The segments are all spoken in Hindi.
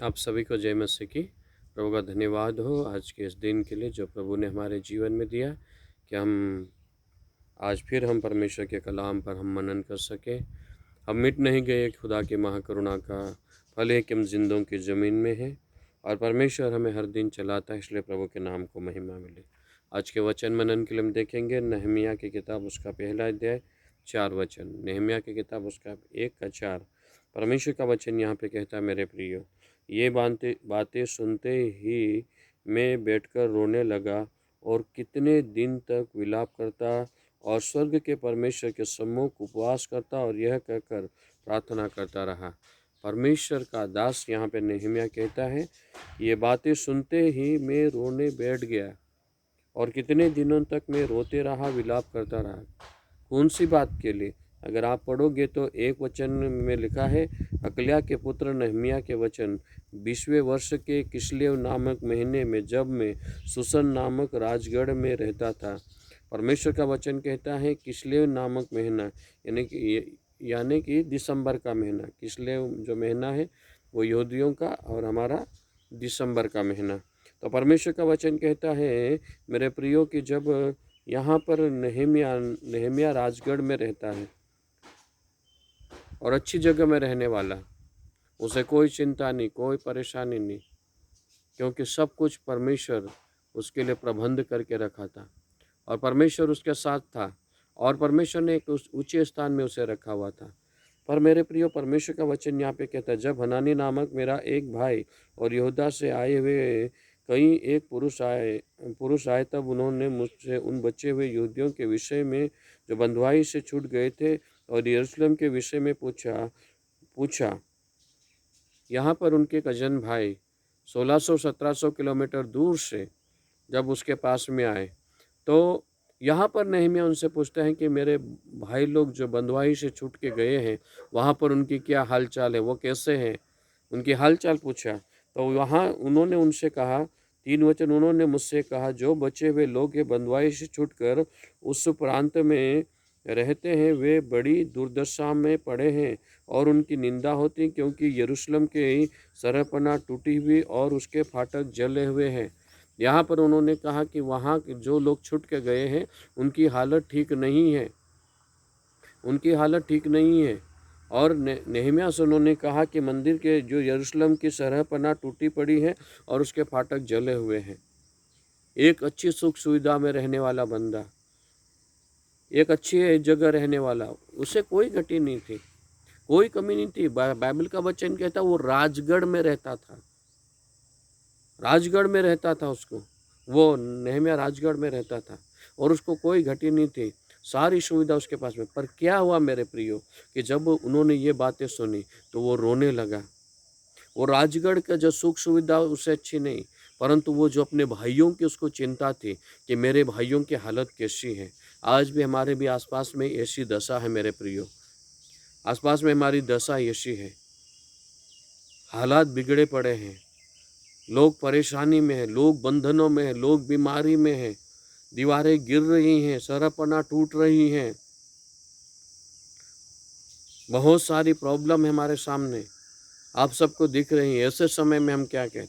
आप सभी को जय मसीह की। प्रभु का धन्यवाद हो आज के इस दिन के लिए जो प्रभु ने हमारे जीवन में दिया कि आज फिर हम परमेश्वर के कलाम पर हम मनन कर सकें। हम मिट नहीं गए, खुदा की महाकरुणा का फल है कि हम जिंदों की ज़मीन में हैं और परमेश्वर हमें हर दिन चलाता है, इसलिए प्रभु के नाम को महिमा मिले। आज के वचन मनन के लिए हम देखेंगे नहमिया की किताब उसका पहला अध्याय 4 वचन। नहमिया की किताब उसका 1 का 4। परमेश्वर का वचन यहाँ पे कहता है, मेरे प्रियो, ये बातें सुनते ही मैं बैठकर रोने लगा और कितने दिन तक विलाप करता और स्वर्ग के परमेश्वर के सम्मुख उपवास करता और यह कहकर प्रार्थना करता रहा। परमेश्वर का दास यहाँ पे नहमिया कहता है, ये बातें सुनते ही मैं रोने बैठ गया और कितने दिनों तक मैं रोते रहा, विलाप करता रहा। कौन सी बात के लिए? अगर आप पढ़ोगे तो एक वचन में लिखा है, अकल्या के पुत्र नहमिया के वचन 20वें वर्ष के किस्लेव नामक महीने में, जब मैं सुसन नामक राजगढ़ में रहता था। परमेश्वर का वचन कहता है किस्लेव नामक महीना यानी कि दिसंबर का महीना। किस्लेव जो महीना है वो यहूदियों का और हमारा दिसंबर का महीना। तो परमेश्वर का वचन कहता है, मेरे प्रियो, कि जब यहाँ पर नहमिया राजगढ़ में रहता है और अच्छी जगह में रहने वाला, उसे कोई चिंता नहीं, कोई परेशानी नहीं, क्योंकि सब कुछ परमेश्वर उसके लिए प्रबंध करके रखा था और परमेश्वर उसके साथ था और परमेश्वर ने एक उस ऊंचे स्थान में उसे रखा हुआ था। पर मेरे प्रियो, परमेश्वर का वचन यहाँ पे कहता है, जब हनानी नामक मेरा एक भाई और यहूदा से आए हुए कई एक पुरुष आए, तब उन्होंने मुझसे उन बचे हुए यहूदियों के विषय में जो बंधुआई से छूट गए थे और यरूशलेम के विषय में पूछा। यहाँ पर उनके कजन भाई 1600-1700 किलोमीटर दूर से जब उसके पास में आए, तो यहाँ पर नहमिया उनसे पूछता है कि मेरे भाई लोग जो बंधुआई से छूट के गए हैं, वहाँ पर उनकी क्या हाल चाल है, वो कैसे हैं, उनकी हाल चाल पूछा। तो वहाँ उन्होंने उनसे कहा, 3 वचन उन्होंने मुझसे कहा, जो बचे हुए लोग ये बंधुआई से छूटकर उस प्रांत में रहते हैं, वे बड़ी दुर्दशा में पड़े हैं और उनकी निंदा होती, क्योंकि यरूशलेम की सरपना टूटी हुई और उसके फाटक जले हुए हैं। यहाँ पर उन्होंने कहा कि वहाँ जो लोग छूट के गए हैं उनकी हालत ठीक नहीं है, उनकी हालत ठीक नहीं है। और नहमिया से उन्होंने कहा कि मंदिर के जो यरूशलेम की सरहपना टूटी पड़ी है और उसके फाटक जले हुए हैं। एक अच्छी सुख सुविधा में रहने वाला बंदा, एक अच्छी जगह रहने वाला, उसे कोई घटी नहीं थी, कोई कमी नहीं थी। बाइबल का वचन कहता वो राजगढ़ में रहता था, राजगढ़ में रहता था उसको, वो नहमिया राजगढ़ में रहता था और उसको कोई घटी नहीं थी, सारी सुविधा उसके पास में। पर क्या हुआ मेरे प्रियो, कि जब उन्होंने ये बातें सुनी तो वो रोने लगा। वो राजगढ़ का जो सुख सुविधा उसे अच्छी नहीं, परंतु वो जो अपने भाइयों की उसको चिंता थी कि मेरे भाइयों की हालत कैसी है। आज भी हमारे भी आसपास में ऐसी दशा है मेरे प्रियो, आसपास में हमारी दशा ऐसी है, हालात बिगड़े पड़े हैं, लोग परेशानी में हैं, लोग बंधनों में हैं, लोग बीमारी में हैं, दीवारें गिर रही हैं, सरपना टूट रही हैं, बहुत सारी प्रॉब्लम है हमारे सामने, आप सबको दिख रही हैं। ऐसे समय में हम क्या कहें?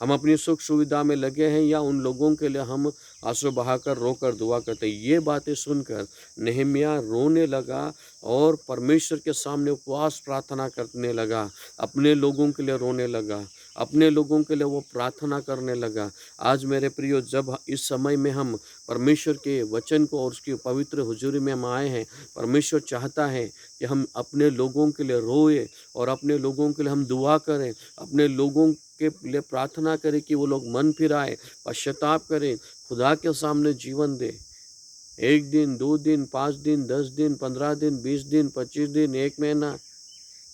हम अपनी सुख सुविधा में लगे हैं या उन लोगों के लिए हम आंसू बहाकर रोकर दुआ करते हैं? ये बातें सुनकर नहमिया रोने लगा और परमेश्वर के सामने उपवास प्रार्थना करने लगा, अपने लोगों के लिए रोने लगा, अपने लोगों के लिए वो प्रार्थना करने लगा। आज मेरे प्रियो, जब इस समय में हम परमेश्वर के वचन को और उसकी पवित्र हुजूरी में हम आए हैं, परमेश्वर चाहता है कि हम अपने लोगों के लिए रोए और अपने लोगों के लिए हम दुआ करें, अपने लोगों के लिए प्रार्थना करें कि वो लोग मन फिराए, पश्चाताप करें, खुदा के सामने जीवन दे। 1 दिन, 2 दिन, 5 दिन, 10 दिन, 15 दिन, 20 दिन, 25 दिन, 1 महीना,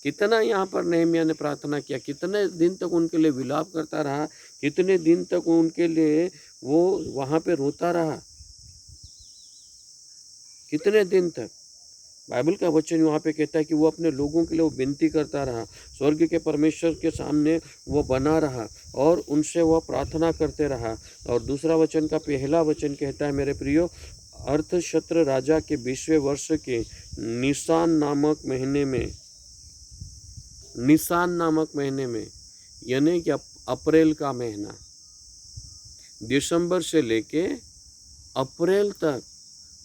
कितना यहाँ पर नहमिया ने प्रार्थना किया, कितने दिन तक उनके लिए विलाप करता रहा, कितने दिन तक उनके लिए वो वहाँ पे रोता रहा, कितने दिन तक। बाइबल का वचन वहाँ पे कहता है कि वो अपने लोगों के लिए वो विनती करता रहा, स्वर्ग के परमेश्वर के सामने वो बना रहा और उनसे वह प्रार्थना करते रहा। और दूसरा वचन का पहला वचन कहता है, मेरे प्रियो, अर्थशस्त्र राजा के 20वें वर्ष के निसान नामक महीने में, निसान नामक महीने में, यानी कि अप्रैल का महीना, दिसंबर से लेके अप्रैल तक,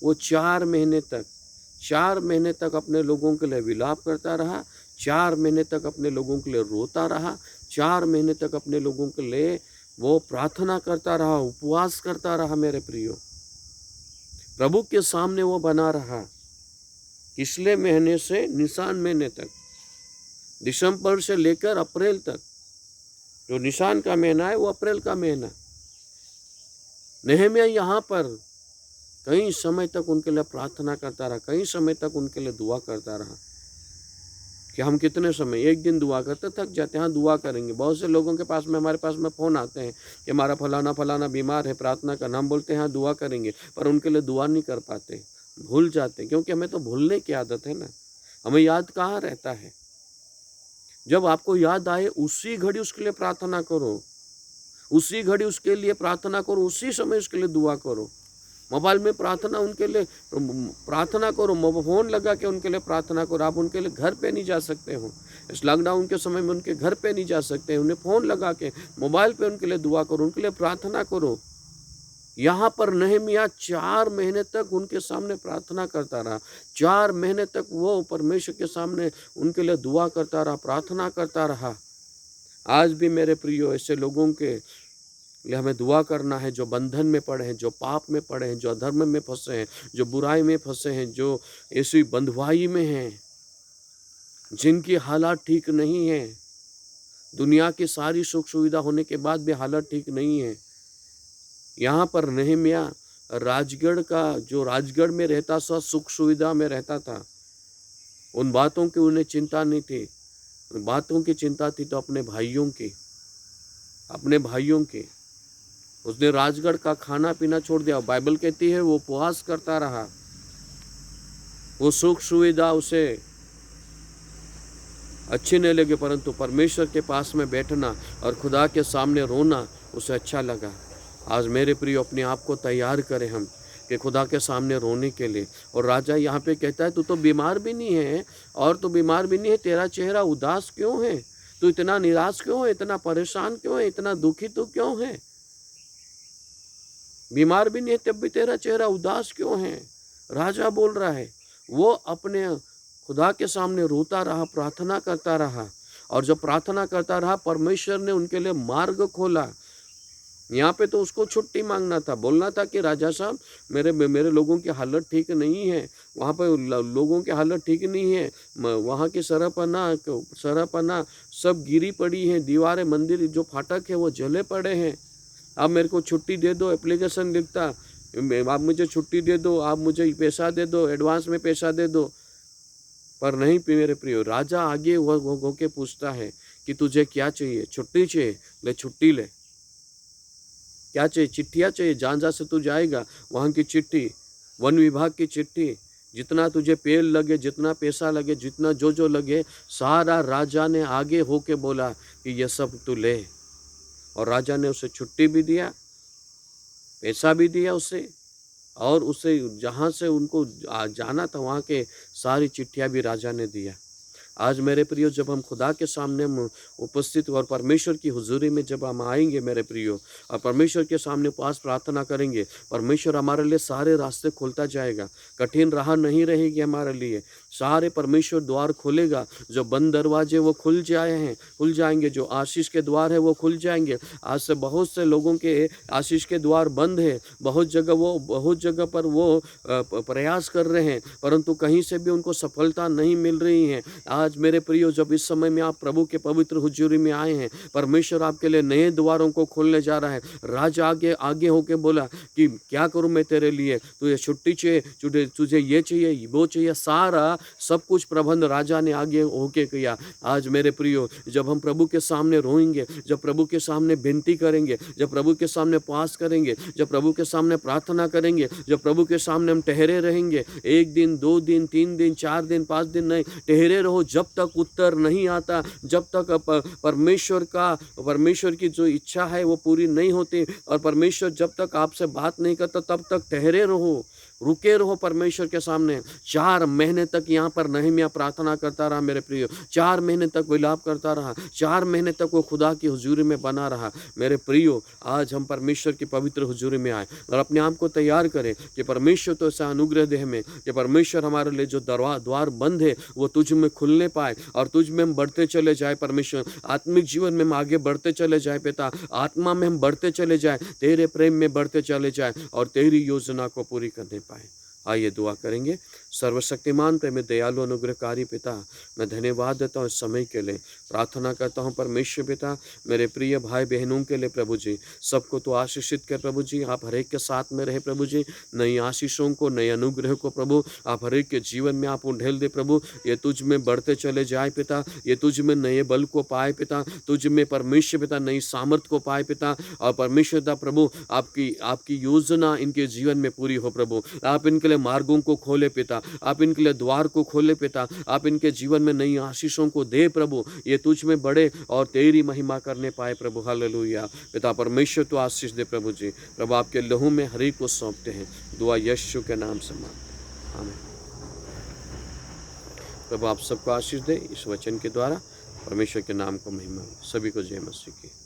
वो 4 महीने तक अपने लोगों के लिए विलाप करता रहा, 4 महीने तक अपने लोगों के लिए रोता रहा, 4 महीने तक अपने लोगों के लिए वो प्रार्थना करता रहा, उपवास करता रहा। मेरे प्रियो, प्रभु के सामने वो बना रहा। पिछले महीने से निसान महीने तक, दिसंबर से लेकर अप्रैल तक, जो निसान का महीना है वो अप्रैल का महीना। नहम्याह यहाँ पर कई समय तक उनके लिए प्रार्थना करता रहा, कई समय तक उनके लिए दुआ करता रहा। कि हम कितने समय, एक दिन दुआ करते थक जाते हैं, हाँ दुआ करेंगे। बहुत से लोगों के पास में, हमारे पास में फ़ोन आते हैं कि हमारा फलाना बीमार है, प्रार्थना करना। हम बोलते हैं हाँ दुआ करेंगे, पर उनके लिए दुआ नहीं कर पाते, भूल जाते, क्योंकि हमें तो भूलने की आदत है ना। हमें याद कहाँ रहता है। जब आपको याद आए उसी घड़ी उसके लिए प्रार्थना करो, उसी घड़ी उसके लिए प्रार्थना करो, उसी समय उसके लिए दुआ करो। मोबाइल में प्रार्थना उनके लिए प्रार्थना करो, फ़ोन लगा के उनके लिए प्रार्थना करो। आप उनके लिए घर पे नहीं जा सकते हो, इस लॉकडाउन के समय में उनके घर पे नहीं जा सकते, उन्हें फ़ोन लगा के मोबाइल पे उनके लिए दुआ करो, उनके लिए प्रार्थना करो। यहाँ पर नहम्याह 4 महीने तक उनके सामने प्रार्थना करता रहा, 4 महीने तक वो परमेश्वर के सामने उनके लिए दुआ करता रहा, प्रार्थना करता रहा। आज भी मेरे प्रियो, ऐसे लोगों के लिए हमें दुआ करना है, जो बंधन में पड़े हैं, जो पाप में पड़े हैं, जो अधर्म में फंसे हैं, जो बुराई में फंसे हैं, जो ऐसी बंधुआई में हैं, जिनकी हालात ठीक नहीं है, दुनिया की सारी सुख सुविधा होने के बाद भी हालत ठीक नहीं है। यहाँ पर नहम्याह राजगढ़ का, जो राजगढ़ में रहता था, सुख सुविधा में रहता था, उन बातों की उन्हें चिंता नहीं थी। उन बातों की चिंता थी तो अपने भाइयों की, अपने भाइयों की। उसने राजगढ़ का खाना पीना छोड़ दिया। बाइबल कहती है वो उपवास करता रहा। वो सुख सुविधा उसे अच्छी नहीं लगी, परंतु परमेश्वर के पास में बैठना और खुदा के सामने रोना उसे अच्छा लगा। आज मेरे प्रिय, अपने आप को तैयार करें हम कि खुदा के सामने रोने के लिए। और राजा यहाँ पे कहता है तू तो बीमार भी नहीं है, और तो बीमार भी नहीं है, तेरा चेहरा उदास क्यों है? तू इतना निराश क्यों है? इतना परेशान क्यों है? इतना दुखी तू क्यों है? बीमार भी नहीं है तब भी तेरा चेहरा उदास क्यों है? राजा बोल रहा है। वो अपने खुदा के सामने रोता रहा, प्रार्थना करता रहा, और जब प्रार्थना करता रहा परमेश्वर ने उनके लिए मार्ग खोला। यहाँ पे तो उसको छुट्टी मांगना था, बोलना था कि राजा साहब मेरे लोगों की हालत ठीक नहीं है, वहाँ पे लोगों की हालत ठीक नहीं है, वहाँ की सरपना सब गिरी पड़ी हैं, दीवारें, मंदिर जो फाटक है वो जले पड़े हैं। आप मेरे को छुट्टी दे दो। एप्लीकेशन लिखता, आप मुझे छुट्टी दे दो, आप मुझे पैसा दे दो, एडवांस में पैसा दे दो। पर नहीं मेरे प्रियो, राजा आगे हो के पूछता है कि तुझे क्या चाहिए? छुट्टी चाहिए? ले छुट्टी ले। क्या चाहिए? चिट्ठियाँ चाहिए? जहाँ से तू जाएगा वहाँ की चिट्ठी, वन विभाग की चिट्ठी, जितना तुझे पेड़ लगे, जितना पैसा लगे, जितना जो लगे, सारा राजा ने आगे होके बोला कि ये सब तू ले। और राजा ने उसे छुट्टी भी दिया, पैसा भी दिया उसे, और उसे जहाँ से उनको जाना था वहाँ के सारी चिट्ठियाँ भी राजा ने दिया। आज मेरे प्रियो, जब हम खुदा के सामने उपस्थित और परमेश्वर की हुजूरी में जब हम आएंगे मेरे प्रियो, और परमेश्वर के सामने पास प्रार्थना करेंगे, परमेश्वर हमारे लिए सारे रास्ते खोलता जाएगा। कठिन राह नहीं रहेगी हमारे लिए, सारे परमेश्वर द्वार खोलेगा। जो बंद दरवाजे वो खुल जाएंगे, जो आशीष के द्वार है वो खुल जाएंगे। आज से बहुत से लोगों के आशीष के द्वार बंद है, बहुत जगह पर वो प्रयास कर रहे हैं, परंतु कहीं से भी उनको सफलता नहीं मिल रही है। आज मेरे प्रियो, जब इस समय में आप प्रभु के पवित्र हुजूरी में आए हैं, परमेश्वर आपके लिए नए द्वारों को खोलने जा रहा है। राजा आगे होके बोला कि क्या करूं मैं तेरे लिए? तुझे छुट्टी चाहिए, तुझे ये चाहिए, वो चाहिए, सारा सब कुछ प्रबंध राजा ने आगे होके किया। आज मेरे प्रियो, जब हम प्रभु के सामने रोएंगे, जब प्रभु के सामने विनती करेंगे, जब प्रभु के सामने पास करेंगे, जब प्रभु के सामने प्रार्थना करेंगे, जब प्रभु के सामने हम ठहरे रहेंगे, 1 दिन 2 दिन 3 दिन 4 दिन 5 दिन नहीं, ठहरे रहो। जब तक उत्तर नहीं आता, जब तक परमेश्वर की जो इच्छा है वो पूरी नहीं होती, और परमेश्वर जब तक आपसे बात नहीं करता तब तक ठहरे रहो। रुके रहो परमेश्वर के सामने। 4 महीने तक यहाँ पर नहम्याह प्रार्थना करता रहा मेरे प्रियो, 4 महीने तक विलाप करता रहा, 4 महीने तक वो खुदा की हुजूरी में बना रहा। मेरे प्रियो, आज हम परमेश्वर की पवित्र हुजूरी में आए और अपने आप को तैयार करें कि परमेश्वर तो ऐसा अनुग्रह दे हमें कि परमेश्वर हमारे लिए जो द्वार बंद है वो तुझ में खुलने पाए और तुझ में हम बढ़ते चले जाए। परमेश्वर, आत्मिक जीवन में हम आगे बढ़ते चले जाए पिता, आत्मा में हम बढ़ते चले जाए, तेरे प्रेम में बढ़ते चले जाए और तेरी योजना को पूरी करने पाए। आइए दुआ करेंगे। सर्वशक्तिमान प्रेम दयालु अनुग्रहकारी पिता, मैं धन्यवाद देता हूँ इस समय के लिए। प्रार्थना करता हूँ परमेश्वर पिता, मेरे प्रिय भाई बहनों के लिए प्रभु जी, सबको तो आशीषित कर प्रभु जी। आप हर एक के साथ में रहे प्रभु जी, नई आशीषों को, नए अनुग्रह को प्रभु आप हर एक के जीवन में आप उंडेल दे प्रभु। ये तुझ में बढ़ते चले जाए पिता, ये तुझ में नए बल को पाए पिता, तुझ में परमेश्वर पिता नई सामर्थ को पाए पिता। और परमेश्वर पिता प्रभु आपकी योजना इनके जीवन में पूरी हो प्रभु। आप इनके लिए मार्गों को खोले पिता, आप इनके लिए द्वार को खोले पिता, आप इनके जीवन में नई आशीषों को दे प्रभु। ये तुझ में बढ़े और तेरी महिमा करने पाए प्रभु। हालेलुया पिता परमेश्वर तो आशीष दे प्रभु जी। प्रभु आपके लहू में हर एक को सौंपते हैं, दुआ यीशु के नाम से मांगते हैं, आमीन। प्रभु आप सबको आशीष दे इस वचन के द्वारा। परमेश्वर के नाम को महिमा। सभी को जय मसीह की।